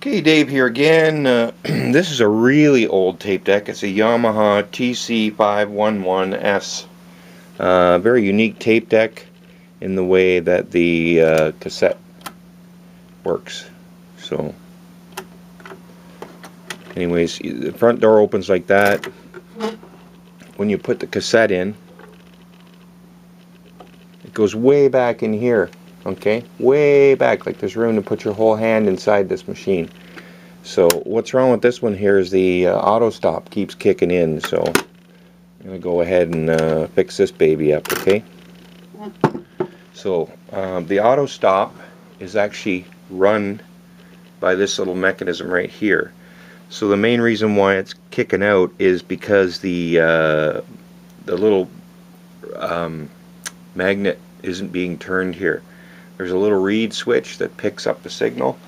Okay, Dave here again. This is a really old tape deck. It's a Yamaha TC511S. Very unique tape deck in the way that the cassette works. So, anyways, the front door opens like that. When you put the cassette in, it goes way back in here. Okay, way back, like there's room to put your whole hand inside this machine. So what's wrong with this one here is the auto stop keeps kicking in, so I'm going to go ahead and fix this baby up, okay? So the auto stop is actually run by this little mechanism right here. So the main reason why it's kicking out is because the little magnet isn't being turned here. There's a little reed switch that picks up the signal,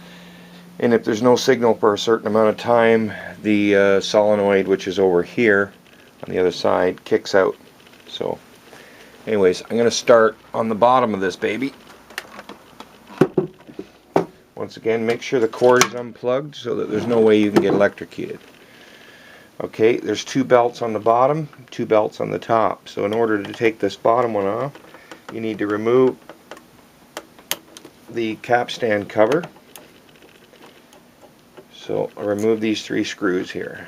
and if there's no signal for a certain amount of time, the solenoid, which is over here on the other side, kicks out. So anyways, I'm going to start on the bottom of this baby. Once again, make sure the cord is unplugged so that there's no way you can get electrocuted. Okay, there's two belts on the bottom, two belts on the top. So in order to take this bottom one off, you need to remove the capstan cover. So I'll remove these three screws here.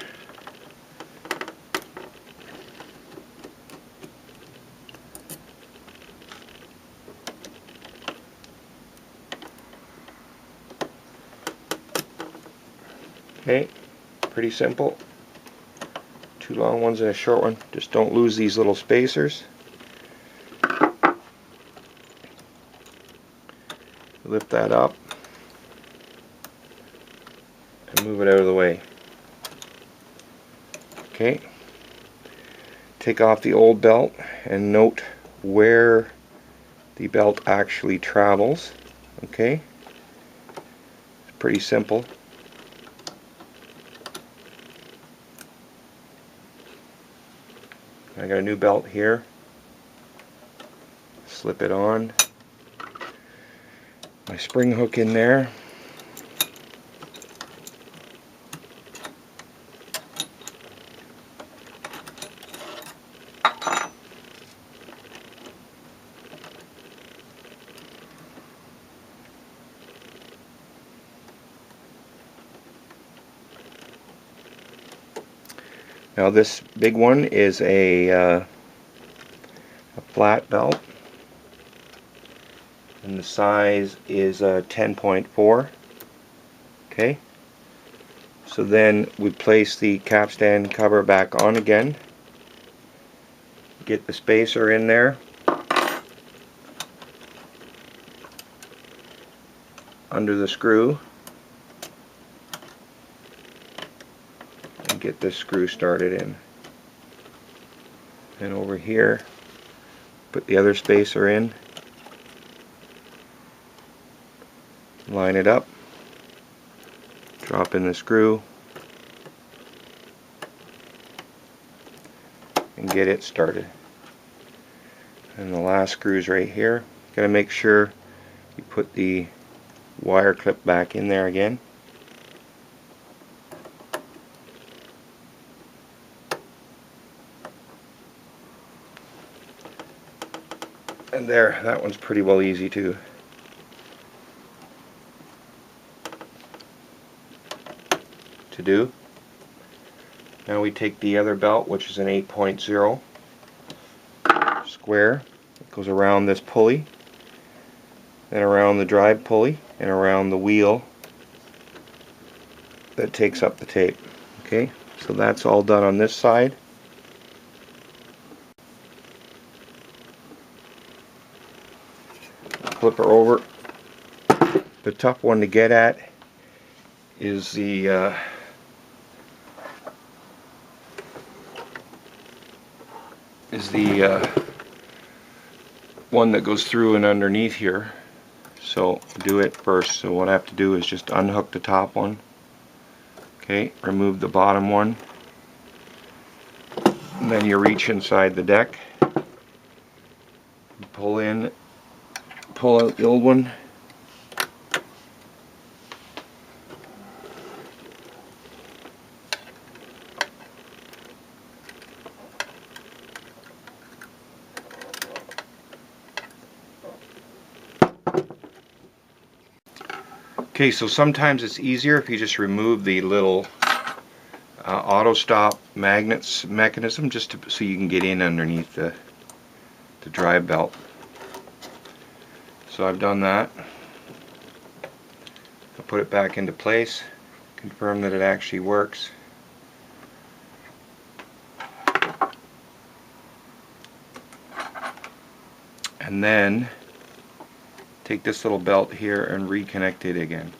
Okay, pretty simple. Two long ones and a short one. Just don't lose these little spacers. Lift that up and move it out of the way. Okay, take off the old belt and note where the belt actually travels. Okay, it's pretty simple. I got a new belt here. Slip it on. My spring hook in there. Now this big one is a flat belt, and the size is 10.4. Okay, so then we place the capstan cover back on again, get the spacer in there, under the screw, and get this screw started in. And over here, put the other spacer in, line it up, drop in the screw, and get it started. And the last screw is right here. Gotta make sure you put the wire clip back in there again. And there, that one's pretty well easy to do. Now we take the other belt, which is an 8.0 square. It goes around this pulley, then around the drive pulley, and around the wheel that takes up the tape. Okay, so that's all done on this side. Flip her over. The tough one to get at is the one that goes through and underneath here. So do it first. So what I have to do is just unhook the top one. Okay, remove the bottom one. And then you reach inside the deck. Pull in, pull out the old one. Okay, so sometimes it's easier if you just remove the little auto stop magnets mechanism so you can get in underneath the drive belt. So I've done that. I'll put it back into place, confirm that it actually works. And then take this little belt here and reconnect it again.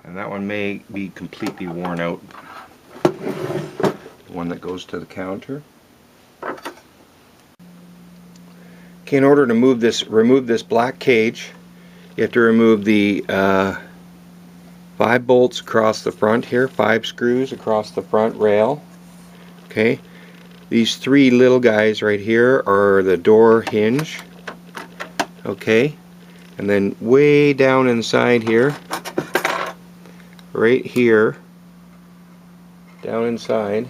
And that one may be completely worn out, the one that goes to the counter. Okay, in order to remove this black cage, you have to remove the 5 bolts across the front here, 5 screws across the front rail. Okay, these 3 little guys right here are the door hinge. Okay, and then way down inside here, right here, down inside,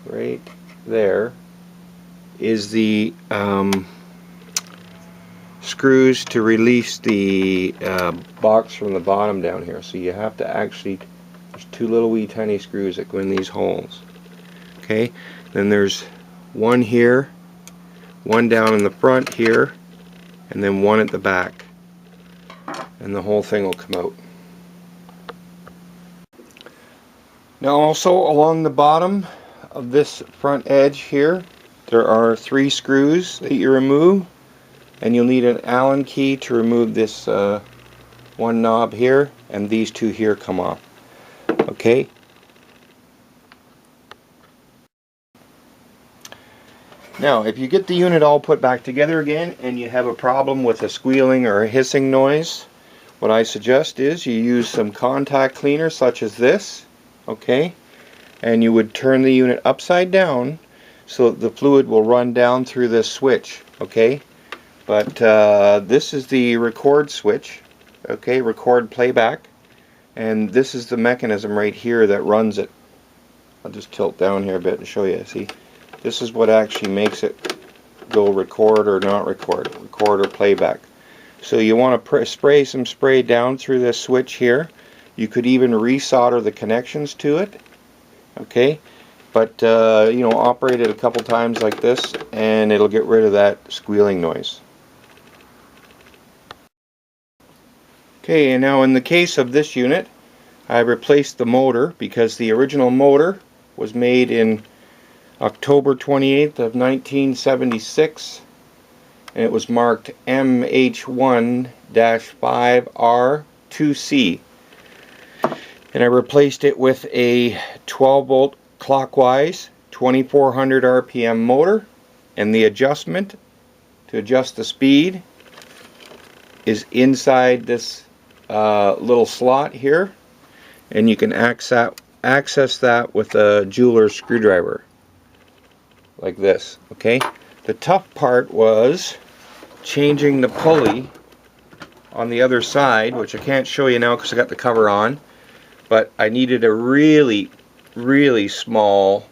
right there, is the screws to release the box from the bottom down here. So you have to actually, there's 2 little wee tiny screws that go in these holes. Okay, then there's one here, one down in the front here, and then one at the back, and the whole thing will come out. Now also along the bottom of this front edge here, there are 3 screws that you remove, and you'll need an Allen key to remove this one knob here, and these 2 here come off. Okay. Now if you get the unit all put back together again and you have a problem with a squealing or a hissing noise, what I suggest is you use some contact cleaner such as this. Okay, and you would turn the unit upside down so that the fluid will run down through this switch. Okay, but this is the record switch. Okay, record playback, and this is the mechanism right here that runs it. I'll just tilt down here a bit and show you. See, this is what actually makes it go record or not record or playback. So you want to spray some spray down through this switch here. You could even resolder the connections to it. Okay, but you know, operate it a couple times like this and it'll get rid of that squealing noise. Okay, and now in the case of this unit, I replaced the motor because the original motor was made in October 28th of 1976, and it was marked MH1-5R2C. And I replaced it with a 12 volt clockwise 2400 RPM motor, and the adjustment to adjust the speed is inside this little slot here, and you can access that with a jeweler's screwdriver like this. Okay, the tough part was changing the pulley on the other side, which I can't show you now because I got the cover on. But I needed a really small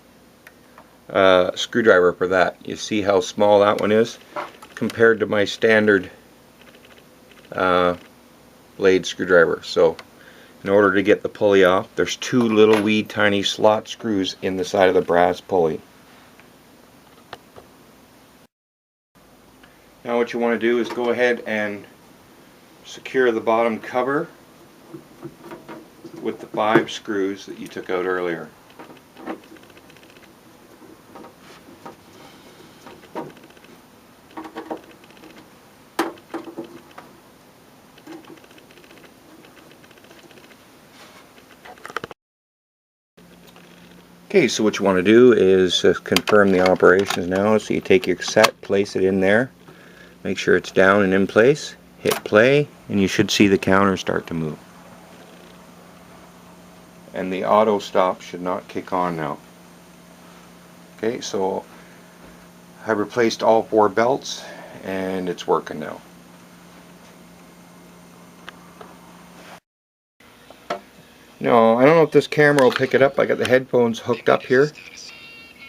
screwdriver for that. You see how small that one is compared to my standard blade screwdriver. So in order to get the pulley off, there's 2 little wee tiny slot screws in the side of the brass pulley. Now what you want to do is go ahead and secure the bottom cover with the 5 screws that you took out earlier. Okay, so what you want to do is confirm the operations now. So you take your cassette, place it in there, make sure it's down and in place, hit play, and you should see the counter start to move. And the auto stop should not kick on now. Okay, so I replaced all 4 belts and it's working now. No, I don't know if this camera will pick it up. I got the headphones hooked up here,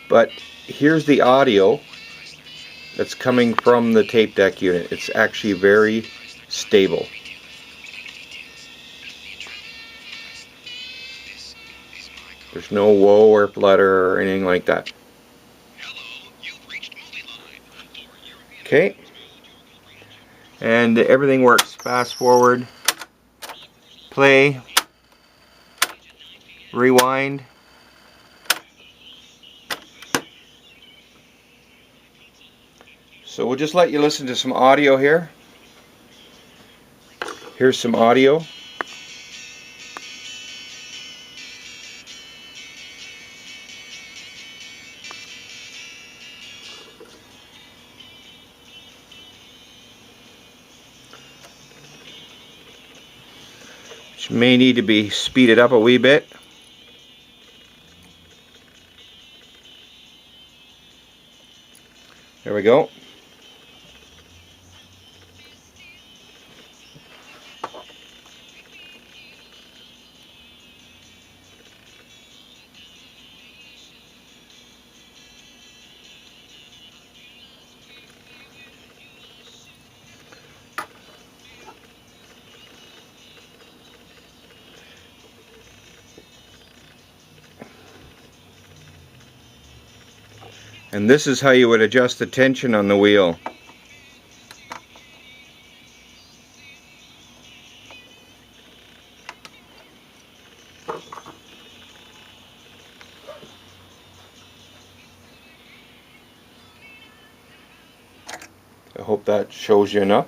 but here's the audio that's coming from the tape deck unit. It's actually very stable. There's no whoa or flutter or anything like that. Okay, and everything works. Fast forward, play, rewind. So we'll just let you listen to some audio here. Here's some audio. Which may need to be speeded up a wee bit. There we go. And this is how you would adjust the tension on the wheel. I hope that shows you enough.